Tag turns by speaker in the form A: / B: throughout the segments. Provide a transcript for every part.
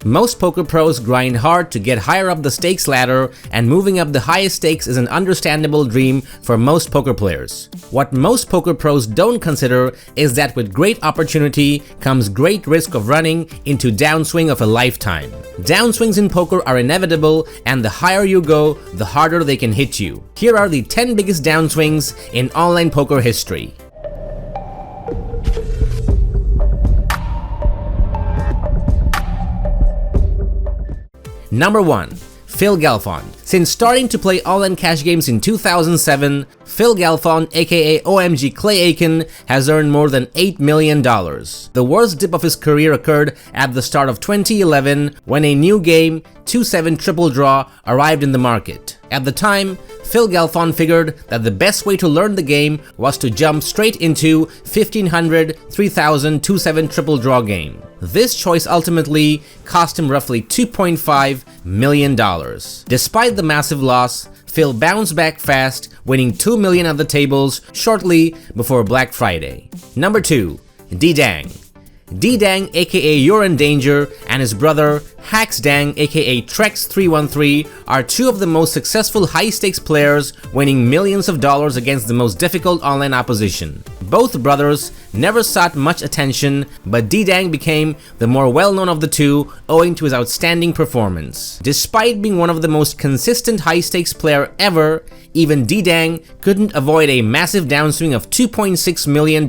A: Most poker pros grind hard to get higher up the stakes ladder, and moving up the highest stakes is an understandable dream for most poker players. What most poker pros don't consider is that with great opportunity comes great risk of running into downswing of a lifetime. Downswings in poker are inevitable, and the higher you go, the harder they can hit you. Here are the 10 biggest downswings in online poker history. Number 1. Phil Galfond. Since starting to play all-in cash games in 2007, Phil Galfond, aka OMG Clay Aiken, has earned more than $8 million. The worst dip of his career occurred at the start of 2011 when a new game, 2-7 Triple Draw, arrived in the market. At the time, Phil Galfond figured that the best way to learn the game was to jump straight into 1500, 3000, 2-7 Triple Draw game. This choice ultimately cost him roughly $2.5 million. Despite the massive loss, Phil bounced back fast, winning $2 million at the tables shortly before Black Friday. Number 2. D-Dang. D-Dang, aka You're in Danger, and his brother Hax Dang, aka Trex313, are two of the most successful high-stakes players, winning millions of dollars against the most difficult online opposition. Both brothers never sought much attention, but D-Dang became the more well-known of the two owing to his outstanding performance. Despite being one of the most consistent high-stakes player ever, even D-Dang couldn't avoid a massive downswing of $2.6 million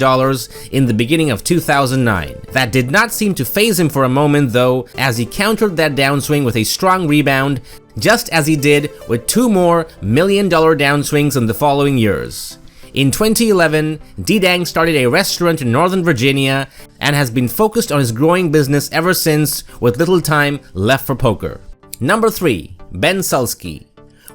A: in the beginning of 2009. That did not seem to faze him for a moment though, as he countered that downswing with a strong rebound, just as he did with two more million-dollar downswings in the following years. In 2011, D-Dang started a restaurant in Northern Virginia and has been focused on his growing business ever since, with little time left for poker. Number 3. Ben Sulsky.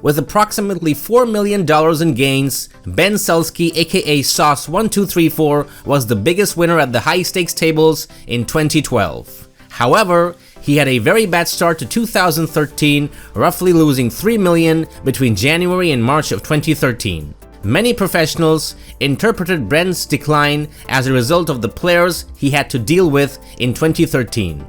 A: With approximately $4 million in gains, Ben Sulsky, aka Sauce1234, was the biggest winner at the high-stakes tables in 2012. However, he had a very bad start to 2013, roughly losing $3 million between January and March of 2013. Many professionals interpreted Ben's decline as a result of the players he had to deal with in 2013.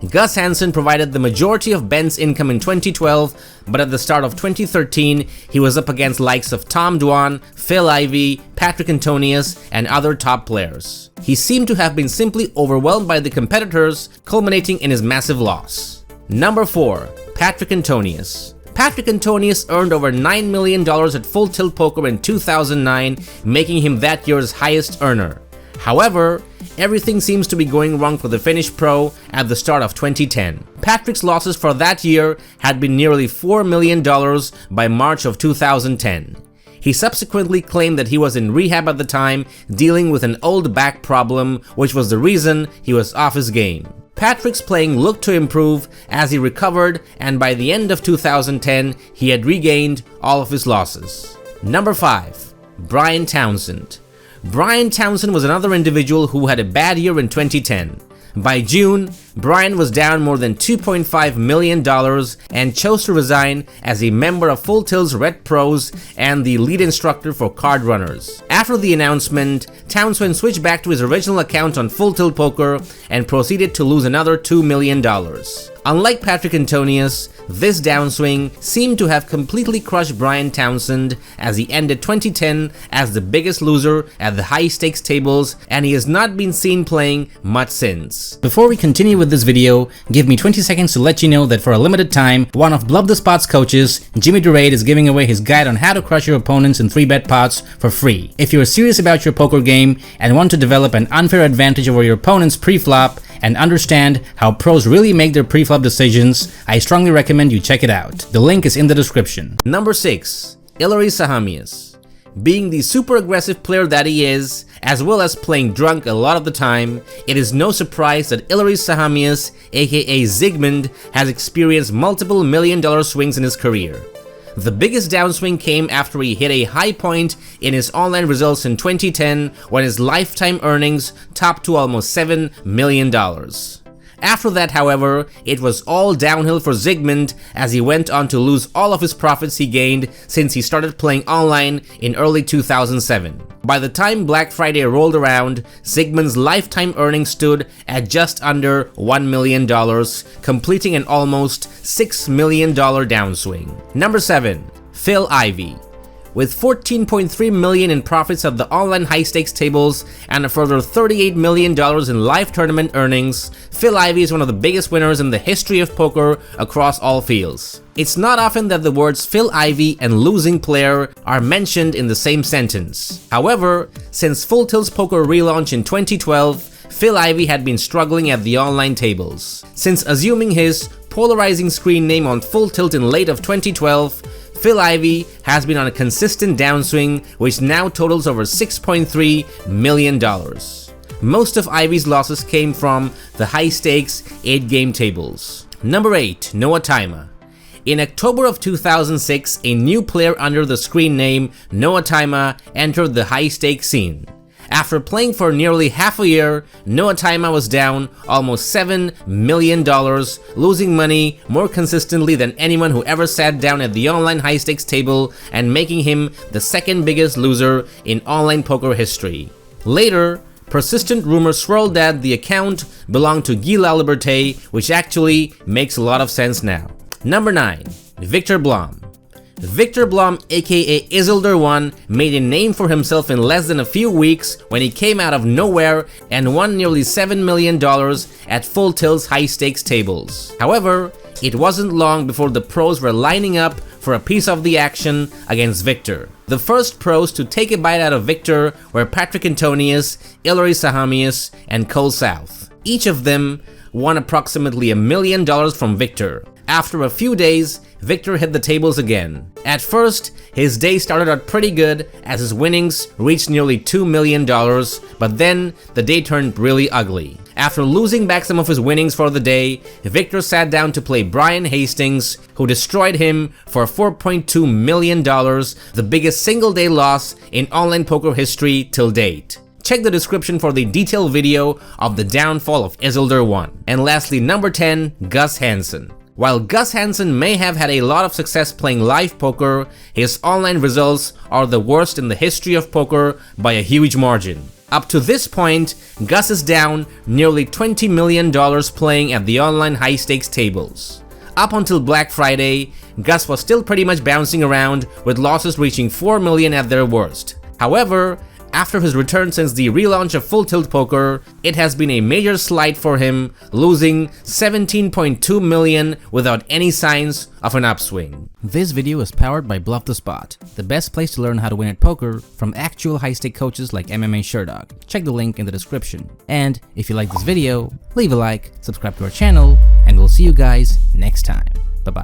A: Gus Hansen provided the majority of Ben's income in 2012, but at the start of 2013, he was up against likes of Tom Dwan, Phil Ivey, Patrik Antonius, and other top players. He seemed to have been simply overwhelmed by the competitors, culminating in his massive loss. Number 4. Patrik Antonius. Patrik Antonius earned over $9 million at Full Tilt Poker in 2009, making him that year's highest earner. However, everything seems to be going wrong for the Finnish pro at the start of 2010. Patrik's losses for that year had been nearly $4 million by March of 2010. He subsequently claimed that he was in rehab at the time, dealing with an old back problem, which was the reason he was off his game. Patrik's playing looked to improve as he recovered, and by the end of 2010, he had regained all of his losses. Number 5. Brian Townsend. Brian Townsend was another individual who had a bad year in 2010. By June, Brian was down more than $2.5 million and chose to resign as a member of Full Tilt's Red Pros and the lead instructor for card runners. After the announcement, Townsend switched back to his original account on Full Tilt Poker and proceeded to lose another $2 million. Unlike Patrik Antonius, this downswing seemed to have completely crushed Brian Townsend as he ended 2010 as the biggest loser at the high-stakes tables, and he has not been seen playing much since. Before we continue with this video, give me 20 seconds to let you know that for a limited time, one of Bluff the Spot's coaches, Jimmy Durade, is giving away his guide on how to crush your opponents in 3-bet pots for free. If you're serious about your poker game and want to develop an unfair advantage over your opponents pre-flop and understand how pros really make their pre-flop decisions, I strongly recommend you check it out. The link is in the description. Number 6. Ilari Sahamies. Being the super aggressive player that he is, as well as playing drunk a lot of the time, it is no surprise that Ilari Sahamies, aka Zygmunt, has experienced multiple million-dollar swings in his career. The biggest downswing came after he hit a high point in his online results in 2010 when his lifetime earnings topped to almost $7 million. After that, however, it was all downhill for Zygmunt as he went on to lose all of his profits he gained since he started playing online in early 2007. By the time Black Friday rolled around, Zygmunt's lifetime earnings stood at just under $1 million, completing an almost $6 million downswing. Number 7. Phil Ivey. With $14.3 million in profits at the online high-stakes tables and a further $38 million in live tournament earnings, Phil Ivey is one of the biggest winners in the history of poker across all fields. It's not often that the words Phil Ivey and losing player are mentioned in the same sentence. However, since Full Tilt's poker relaunch in 2012, Phil Ivey had been struggling at the online tables. Since assuming his polarizing screen name on Full Tilt in late of 2012, Phil Ivey has been on a consistent downswing, which now totals over $6.3 million. Most of Ivey's losses came from the high-stakes 8-game tables. Number 8. Noah Taima. In October of 2006, a new player under the screen name Noah Taima entered the high-stakes scene. After playing for nearly half a year, Noah Taima was down almost $7 million, losing money more consistently than anyone who ever sat down at the online high-stakes table and making him the second biggest loser in online poker history. Later, persistent rumors swirled that the account belonged to Guy Laliberte, which actually makes a lot of sense now. Number 9. Viktor Blom. Viktor Blom, aka Isildur1, made a name for himself in less than a few weeks when he came out of nowhere and won nearly $7 million at Full Tilt's high-stakes tables. However, it wasn't long before the pros were lining up for a piece of the action against Viktor. The first pros to take a bite out of Viktor were Patrik Antonius, Ilari Sahamies, and Cole South. Each of them won approximately $1 million from Viktor. After a few days, Viktor hit the tables again. At first, his day started out pretty good as his winnings reached nearly $2 million, but then the day turned really ugly. After losing back some of his winnings for the day, Viktor sat down to play Brian Hastings, who destroyed him for $4.2 million, the biggest single-day loss in online poker history till date. Check the description for the detailed video of the downfall of Isildur1. And lastly, number 10, Gus Hansen. While Gus Hansen may have had a lot of success playing live poker, his online results are the worst in the history of poker by a huge margin. Up to this point, Gus is down nearly $20 million playing at the online high-stakes tables. Up until Black Friday, Gus was still pretty much bouncing around, with losses reaching $4 million at their worst. However, after his return since the relaunch of Full Tilt Poker, it has been a major slide for him, losing $17.2 million without any signs of an upswing. This video is powered by Bluff the Spot, the best place to learn how to win at poker from actual high-stake coaches like MMA Sherdog. Check the link in the description. And if you like this video, leave a like, subscribe to our channel, and we'll see you guys next time. Bye-bye.